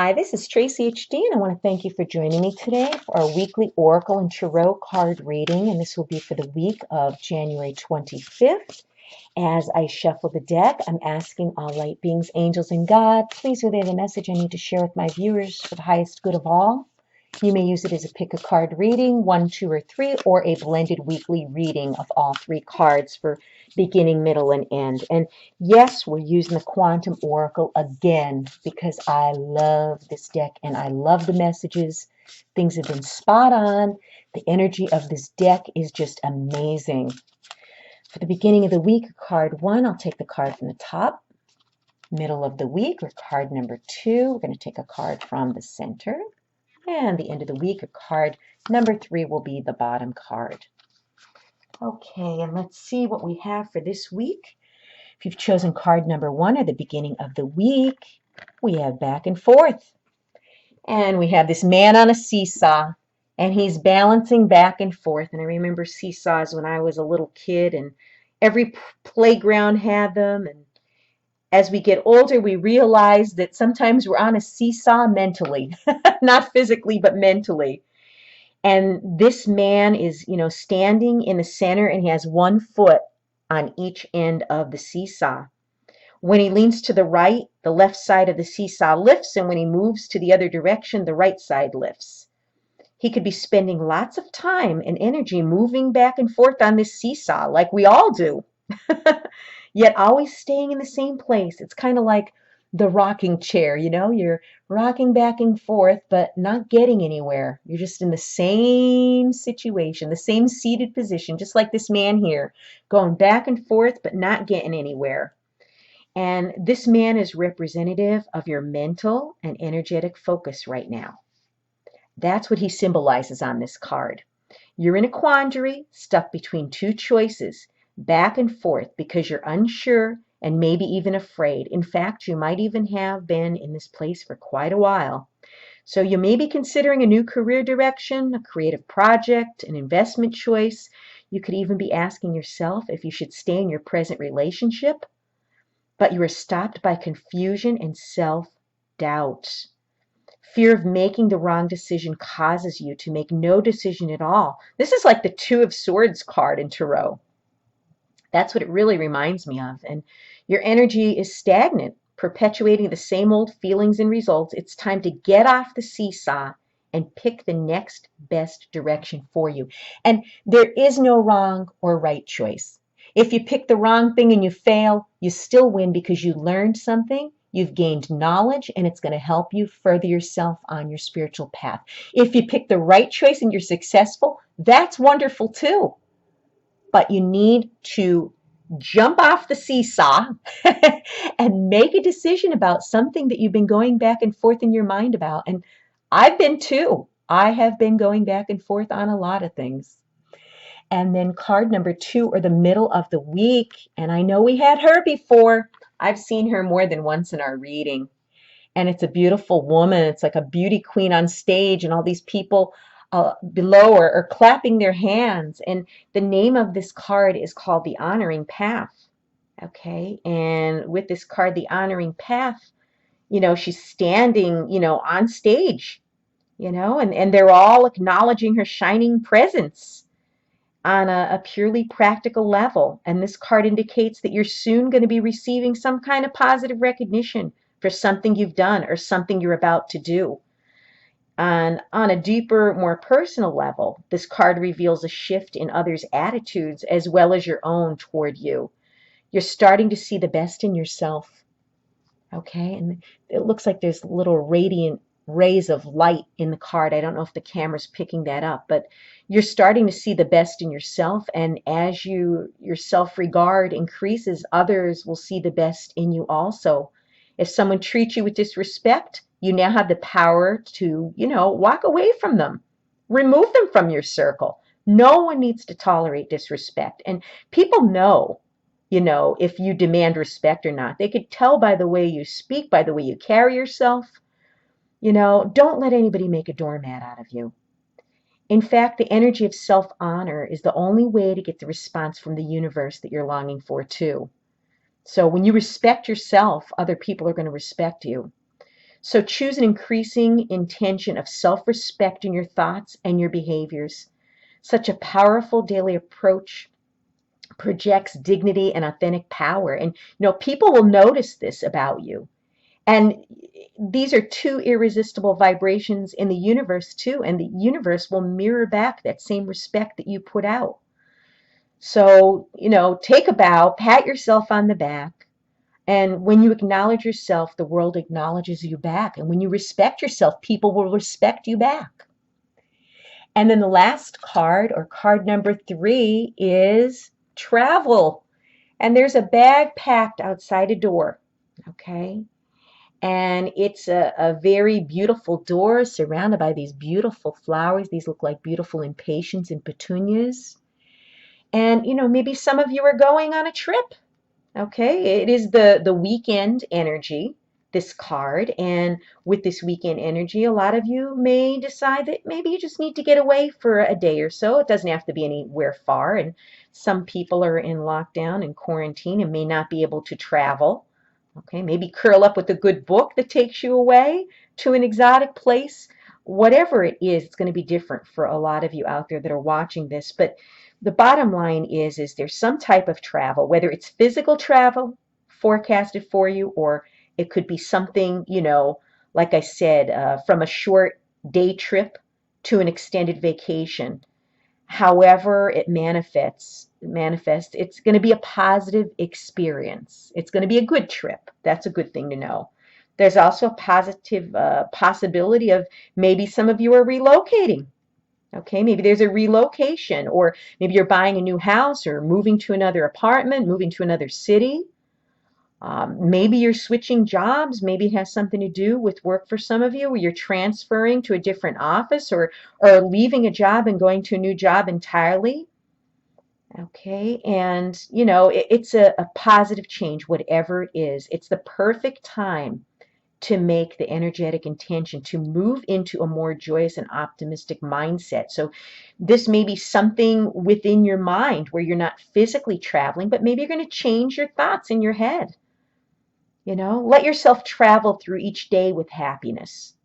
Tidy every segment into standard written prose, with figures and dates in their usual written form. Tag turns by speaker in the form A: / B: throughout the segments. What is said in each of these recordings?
A: Hi, this is Tracy HD, and I want to thank you for joining me today for our weekly Oracle and Tarot card reading. And this will be for the week of January 25th. As I shuffle the deck, I'm asking all light beings, angels, and God, please relay the message I need to share with my viewers for the highest good of all. You may use it as a pick a card reading, 1, 2, or 3, or a blended weekly reading of all 3 cards for beginning, middle, and end. And yes, we're using the Quantum Oracle again because I love this deck and I love the messages. Things have been spot on. The energy of this deck is just amazing. For the beginning of the week, card 1, I'll take the card from the top. Middle of the week, or card number 2, we're going to take a card from the center. And the end of the week, card number 3 will be the bottom card. Okay, and let's see what we have for this week. If you've chosen card number 1 at the beginning of the week, we have back and forth. And we have this man on a seesaw, and he's balancing back and forth. And I remember seesaws when I was a little kid, and every playground had them. And as we get older, we realize that sometimes we're on a seesaw mentally, not physically, but mentally. And this man is, standing in the center, and he has one foot on each end of the seesaw. When he leans to the right, the left side of the seesaw lifts, and when he moves to the other direction, the right side lifts. He could be spending lots of time and energy moving back and forth on this seesaw, like we all do. Yet always staying in the same place. It's kind of like the rocking chair, you're rocking back and forth, but not getting anywhere. You're just in the same situation, the same seated position, just like this man here, going back and forth, but not getting anywhere. And this man is representative of your mental and energetic focus right now. That's what he symbolizes on this card. You're in a quandary, stuck between 2 choices, back and forth because you're unsure and maybe even afraid. In fact, you might even have been in this place for quite a while. So you may be considering a new career direction, a creative project, an investment choice. You could even be asking yourself if you should stay in your present relationship, but you are stopped by confusion and self-doubt. Fear of making the wrong decision causes you to make no decision at all. This is like the 2 of Swords card in Tarot. That's what it really reminds me of. And your energy is stagnant, perpetuating the same old feelings and results. It's time to get off the seesaw and pick the next best direction for you. And there is no wrong or right choice. If you pick the wrong thing and you fail, you still win because you learned something. You've gained knowledge, and it's going to help you further yourself on your spiritual path. If you pick the right choice and you're successful, that's wonderful too. But you need to jump off the seesaw and make a decision about something that you've been going back and forth in your mind about. And I've been too. I have been going back and forth on a lot of things. And then card number 2, or the middle of the week. And I know we had her before. I've seen her more than once in our reading. And it's a beautiful woman. It's like a beauty queen on stage, and all these people below are clapping their hands. And the name of this card is called the Honoring Path. Okay. And with this card, the Honoring Path, she's standing, on stage, and they're all acknowledging her shining presence on a purely practical level. And this card indicates that you're soon going to be receiving some kind of positive recognition for something you've done or something you're about to do. And on a deeper, more personal level, this card reveals a shift in others' attitudes as well as your own toward you. You're starting to see the best in yourself. Okay, and it looks like there's little radiant rays of light in the card. I don't know if the camera's picking that up, but you're starting to see the best in yourself, and as your self-regard increases, others will see the best in you also. If someone treats you with disrespect, you now have the power to, walk away from them. Remove them from your circle. No one needs to tolerate disrespect, and people know, if you demand respect or not. They could tell by the way you speak, by the way you carry yourself. Don't let anybody make a doormat out of you. In fact, the energy of self-honor is the only way to get the response from the universe that you're longing for too. So when you respect yourself, other people are going to respect you. So choose an increasing intention of self-respect in your thoughts and your behaviors. Such a powerful daily approach projects dignity and authentic power. And people will notice this about you. And these are two irresistible vibrations in the universe too, and the universe will mirror back that same respect that you put out. So, take a bow, pat yourself on the back, and when you acknowledge yourself, the world acknowledges you back. And when you respect yourself, people will respect you back. And then the last card, or card number 3, is travel. And there's a bag packed outside a door, okay? And it's a very beautiful door surrounded by these beautiful flowers. These look like beautiful impatiens and petunias. And, maybe some of you are going on a trip, okay? It is the weekend energy, this card. And with this weekend energy, a lot of you may decide that maybe you just need to get away for a day or so. It doesn't have to be anywhere far. And some people are in lockdown and quarantine and may not be able to travel. Okay, maybe curl up with a good book that takes you away to an exotic place. Whatever it is, it's going to be different for a lot of you out there that are watching this. But the bottom line is there's some type of travel, whether it's physical travel forecasted for you, or it could be something, like I said, from a short day trip to an extended vacation. However it manifests, it's going to be a positive experience. It's going to be a good trip. That's a good thing to know. There's also a positive possibility of maybe some of you are relocating. Okay, maybe there's a relocation, or maybe you're buying a new house or moving to another apartment, moving to another city. Maybe you're switching jobs. Maybe it has something to do with work for some of you, where you're transferring to a different office, or leaving a job and going to a new job entirely. Okay, and it's a positive change, whatever it is. It's the perfect time to make the energetic intention to move into a more joyous and optimistic mindset. So this may be something within your mind where you're not physically traveling, but maybe you're going to change your thoughts in your head. Let yourself travel through each day with happiness.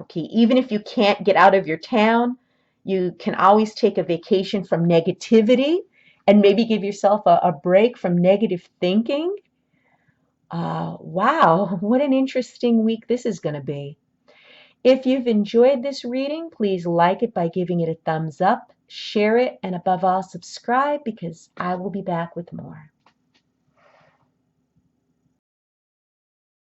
A: Okay, even if you can't get out of your town, you can always take a vacation from negativity and maybe give yourself a break from negative thinking. Wow, what an interesting week this is going to be. If you've enjoyed this reading, please like it by giving it a thumbs up, share it, and above all, subscribe, because I will be back with more.